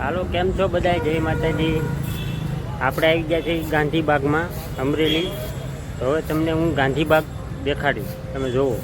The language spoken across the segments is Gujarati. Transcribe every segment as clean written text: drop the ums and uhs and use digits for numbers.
હાલો, કેમ છો બધા? જય માતાજી. આપણે આવી ગયા છીએ ગાંધીબાગમાં, અમરેલી. તો હવે તમને હું ગાંધીબાગ દેખાડીશ, તમે જુઓ.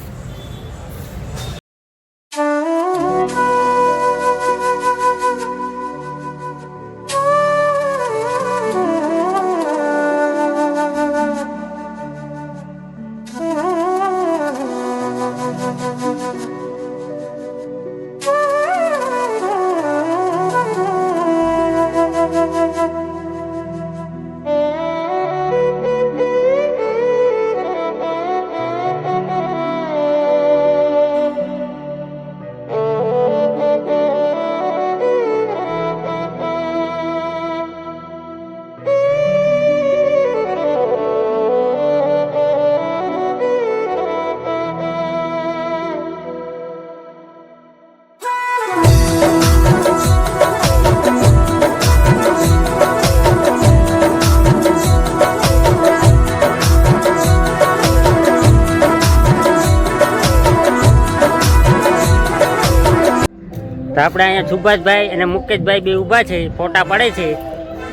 તો આપણે અહીંયા સુભાષભાઈ અને મુકેશભાઈ બે ઊભા છે, ફોટા પાડે છે,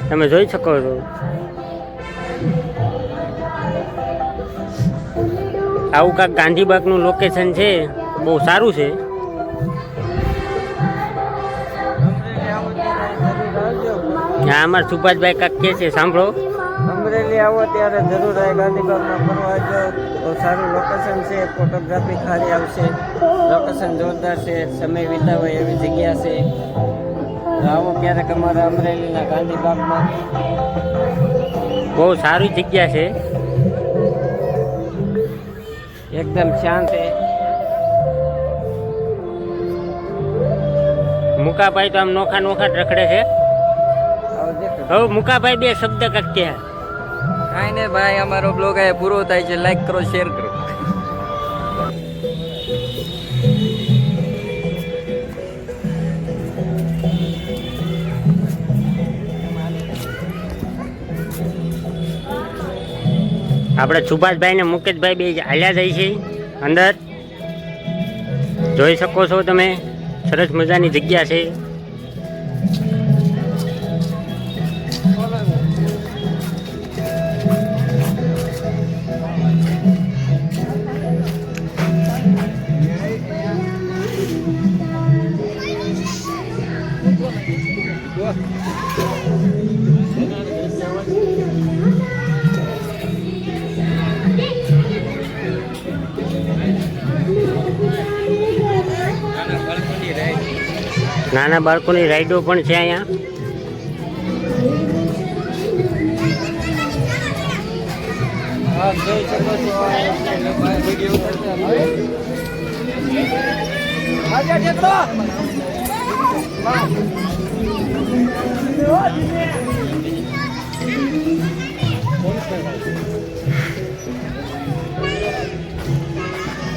તમે જોઈ શકો છો. આવું કાંક ગાંધીબાગનું લોકેશન છે, બહુ સારું છે. હા, અમારા સુભાષભાઈ કાંક કહે છે, સાંભળો. અમરેલી આવો ત્યારે જરૂર આ ગાંધીબાગમાં ફરવા આવજો. બહુ સારું લોકેશન છે, ફોટોગ્રાફી ખાલી આવશે, લોકેશન જોરદાર છે, સમય વિતાવે એવી જગ્યા છે. આવો ક્યારેક અમારા અમરેલીના ગાંધીબાગમાં. બહુ સારી જગ્યા છે, એકદમ શાંત છે. મુકાભાઈ તો આમ નોખા નોખા જ રખડે છે. હવે મુકાભાઈ બે શબ્દ કાંક કહે. કાંઈ નહીં ભાઈ, અમારો બ્લોગ અહીંયા પૂરો થાય છે. લાઈક કરો, શેર કરો. આપણે સુભાષભાઈ ને મુકેશભાઈ બે હાલ્યા જાય છે અંદર. જોઈ શકો છો તમે, સરસ મજાની જગ્યા છે. નાના બાળકોની રાઈડો પણ છે અહીંયા.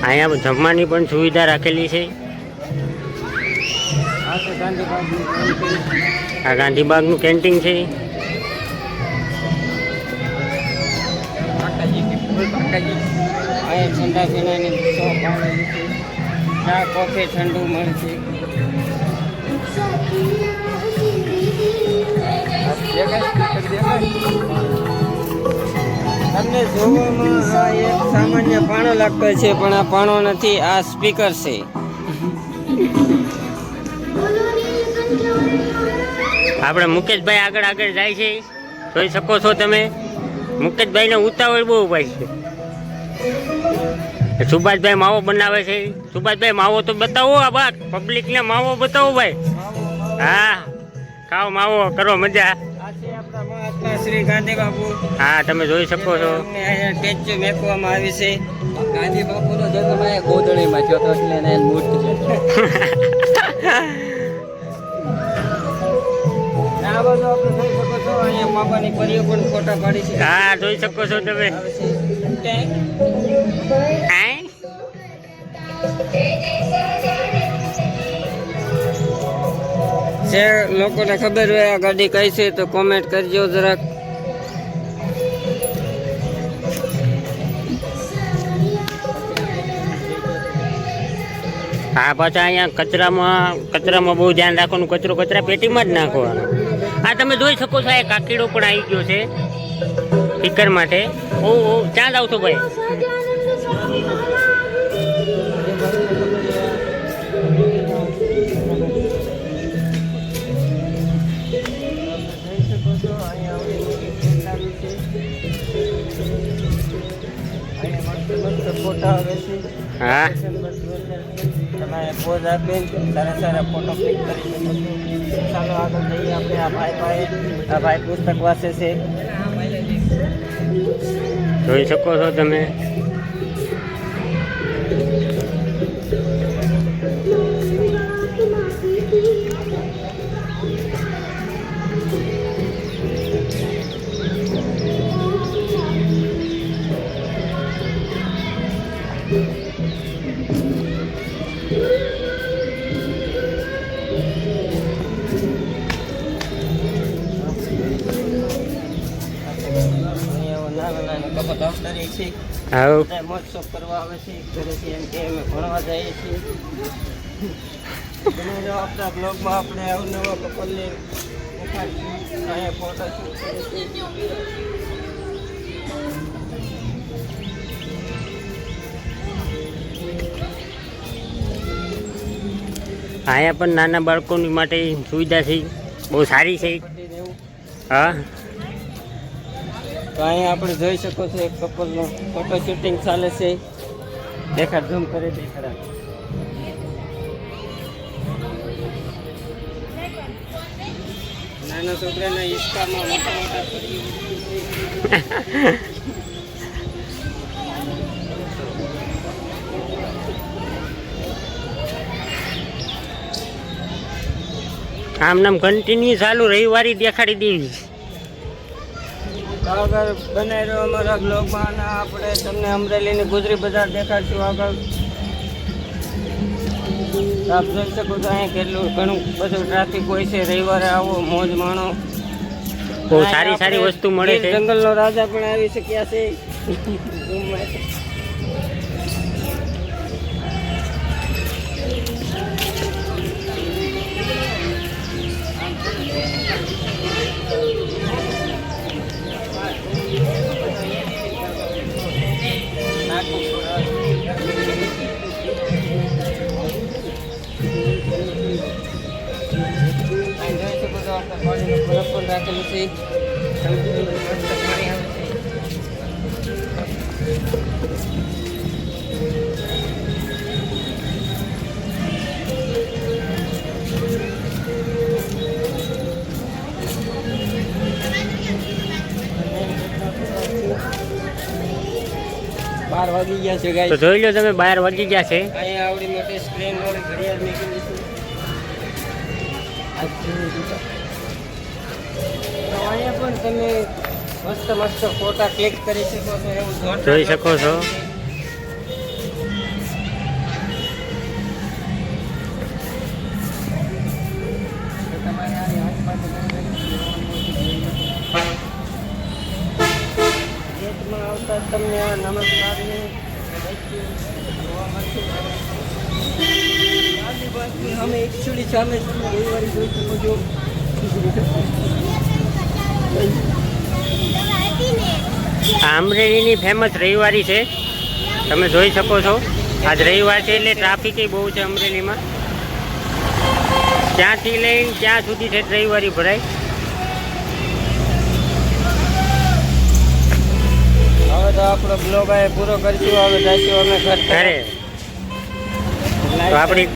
અહીંયા જમવાની પણ સુવિધા રાખેલી છે. આ ગાંધીબાગનું કેન્ટીન છે. ઠંડા પીણાની શોપ આવેલી છે. ચા કોફી ઠંડુ મળશે. તમને જોવામાં આ એક સામાન્ય પાણો લાગતો છે, પણ આ પાણો નથી, આ સ્પીકર છે. આપણે મુકેશભાઈ આગળ આગળ જાય છે, જોઈ શકો છો તમે. મુકેશભાઈને ઉતાવળ બહુ ભાઈ છે. સુભાષભાઈ માવો બનાવે છે. સુભાષભાઈ માવો તો બતાવો, આ બાદ પબ્લિકને માવો બતાવો ભાઈ. હા, ખાઓ માવો, કરો મજા. શ્રી ગાંધી બાપુ. હા, તમે જોઈ શકો છો. સ્ટેચ્યુ મેકવામાં આવી છે. ગાંધી બાપુનો જન્મ અહીંયા ગોધણીમાં થયો હતો, એટલે એને મૂર્તિ છે. આ બધું આપણે જોઈ શકો છો. અહીંયા બાપાની પરીઓ પણ ફોટા પાડી છે. હા, જોઈ શકો છો તમે. જે લોકોને ખબર હોય આ ગાડી કઈ છે તો કોમેન્ટ કરજો જરાક. આ પાછા અહીંયા કચરામાં બહુ ધ્યાન રાખવાનું, કચરો કચરા પેટીમાં જ નાખવાનો. આ તમે જોઈ શકો છો, આ કાકીડો પણ આવી ગયો છે સ્પીકર માટે. ઓ ચાંદ આવતો ભાઈ. ફોટા આવે છે. હા તમે પોઝ આપીને સારા ફોટો ક્લિક કરી શકો છો. ચાલો આગળ જઈએ આપણે. આ ભાઈ પુસ્તક વાંચે છે. જોઈ શકો છો તમે. દફતરી છે. આવો બધા મોજશોખ કરવા આવે છે ઘરેથી, એમ કે અમે ભણવા જઈએ છીએ. આપણા બ્લોગમાં આપણે અવનવા કપલને અહીંયા ફોટો શૂટ કરીએ છીએ. અહીંયા પણ નાના બાળકોની માટે સુવિધા છે, બહુ સારી છે. હા તો અહીંયા આપણે જોઈ શકો છો એક કપલનું ફોટો શૂટિંગ ચાલે છે. દેખાડ, ઝૂમ કરી દેખાડા. નાના છોકરાના હિસ્સામાં મોટા મોટા પડી. આમ નામ કન્ટિન્યુ ચાલુ રવિવારી દેખાડી દેવી. આગળ બનાવી રહ્યો અમારા બ્લોગમાં, અને આપણે તમને અમરેલીની ગુજરી બજાર દેખાડશું આગળ. આપ જોઈ શકો છો અહીંયા કેટલું ઘણું બધું ટ્રાફિક હોય છે. રવિવારે આવો, મોજ માણો. બહુ સારી સારી વસ્તુ મળે છે. જંગલનો રાજા પણ આવી શક્યા છે. રાખેલું છે. બાર વાગી ગયા છે ગાઈસ. તો જોઈ લો તમે, 12 વાગી ગયા છે. અહીંયા આવડી મોટી સ્ક્રીન વાળી ઘડિયાળ મૂકેલી છે. અહીંયા પણ તમે મસ્ત ફોટા ક્લિક કરી શકો છો. એવું જોઈ શકો છો. ગેટમાં આવતા તમને આ નમસ્કારની જોવા મળશે. અમે એકચ્યુઅલી સામે રવિવારી જોઈ શકો છો. અમરેલીની ફેમસ રવિવારી છે, તમે જોઈ શકો છો. આજ રવિવાર છે એટલે ટ્રાફિક બહુ છે અમરેલીમાં. ત્યાંથી લઈને ત્યાં સુધી છે રવિવારી ભરાય. હવે તો આપણો બ્લોગ પૂરો કરીશું. હવે જઈશું અમે ઘરે. તો આપણી